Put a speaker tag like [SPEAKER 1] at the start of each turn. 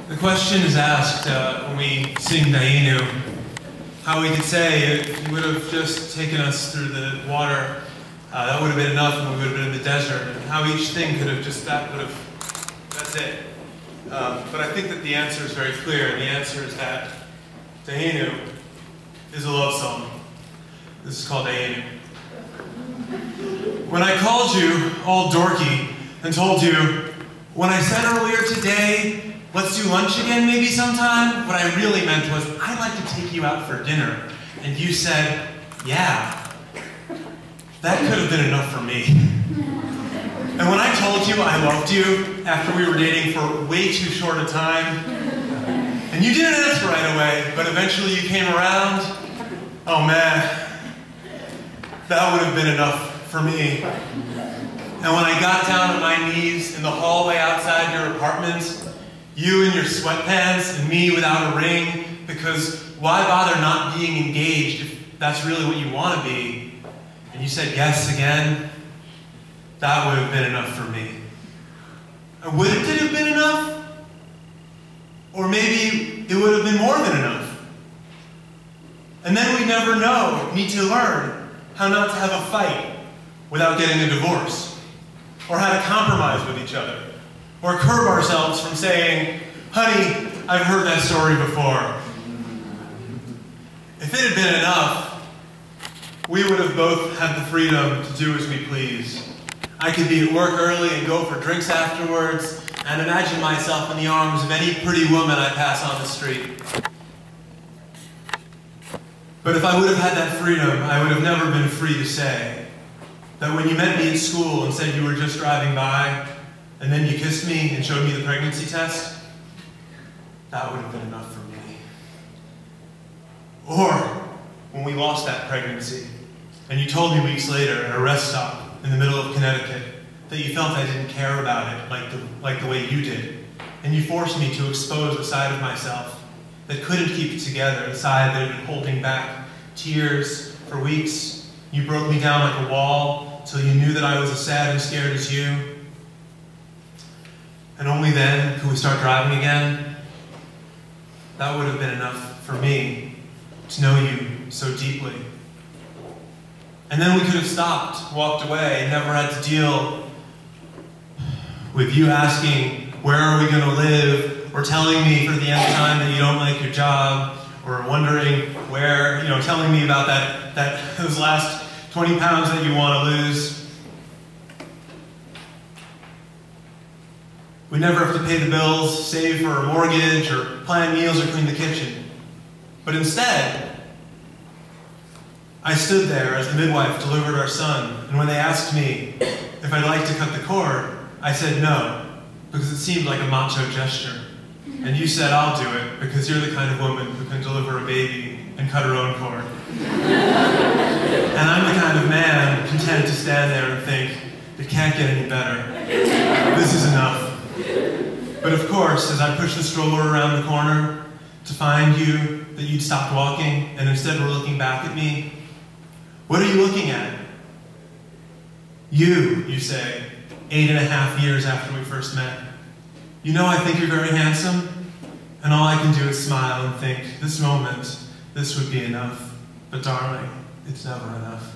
[SPEAKER 1] The question is asked when we sing Dayenu, how we could say if you would have just taken us through the water, that would have been enough and we would have been in the desert, and how each thing could have just, that's it. But I think that the answer is very clear, and the answer is that Dayenu is a love song. This is called Dayenu. When I called you all dorky and told you, when I said earlier today, let's do lunch again maybe sometime, what I really meant was, I'd like to take you out for dinner. And you said, yeah. That could have been enough for me. And when I told you I loved you after we were dating for way too short a time, and you didn't answer right away, but eventually you came around, oh man, that would have been enough for me. And when I got down on my knees in the hallway outside your apartment, you in your sweatpants and me without a ring, because why bother not being engaged if that's really what you want to be? And you said yes again, that would have been enough for me. And would it have been enough? Or maybe it would have been more than enough. And then we never need to learn how not to have a fight without getting a divorce, or how to compromise with each other, or curb ourselves from saying, honey, I've heard that story before. If it had been enough, we would have both had the freedom to do as we please. I could be at work early and go for drinks afterwards, and imagine myself in the arms of any pretty woman I pass on the street. But if I would have had that freedom, I would have never been free to say that when you met me at school and said you were just driving by, and then you kissed me and showed me the pregnancy test, that would have been enough for me. Or when we lost that pregnancy, and you told me weeks later at a rest stop in the middle of Connecticut that you felt I didn't care about it like the way you did, and you forced me to expose a side of myself that couldn't keep it together, a side that had been holding back tears for weeks. You broke me down like a wall till you knew that I was as sad and scared as you. And only then could we start driving again. That would have been enough for me to know you so deeply. And then we could have stopped, walked away, and never had to deal with you asking, where are we going to live, or telling me for the nth time that you don't like your job, or wondering where, telling me about those last 20 pounds that you want to lose. We never have to pay the bills, save for a mortgage, or plan meals, or clean the kitchen. But instead, I stood there as the midwife delivered our son, and when they asked me if I'd like to cut the cord, I said no, because it seemed like a macho gesture. And you said, I'll do it, because you're the kind of woman who can deliver a baby and cut her own cord. And I'm the kind of man content to stand there and think, it can't get any better. This is enough. But of course, as I pushed the stroller around the corner to find you, that you'd stopped walking and instead were looking back at me, what are you looking at? You say, 8.5 years after we first met. You know I think you're very handsome, and all I can do is smile and think, this moment, this would be enough. But darling, it's never enough.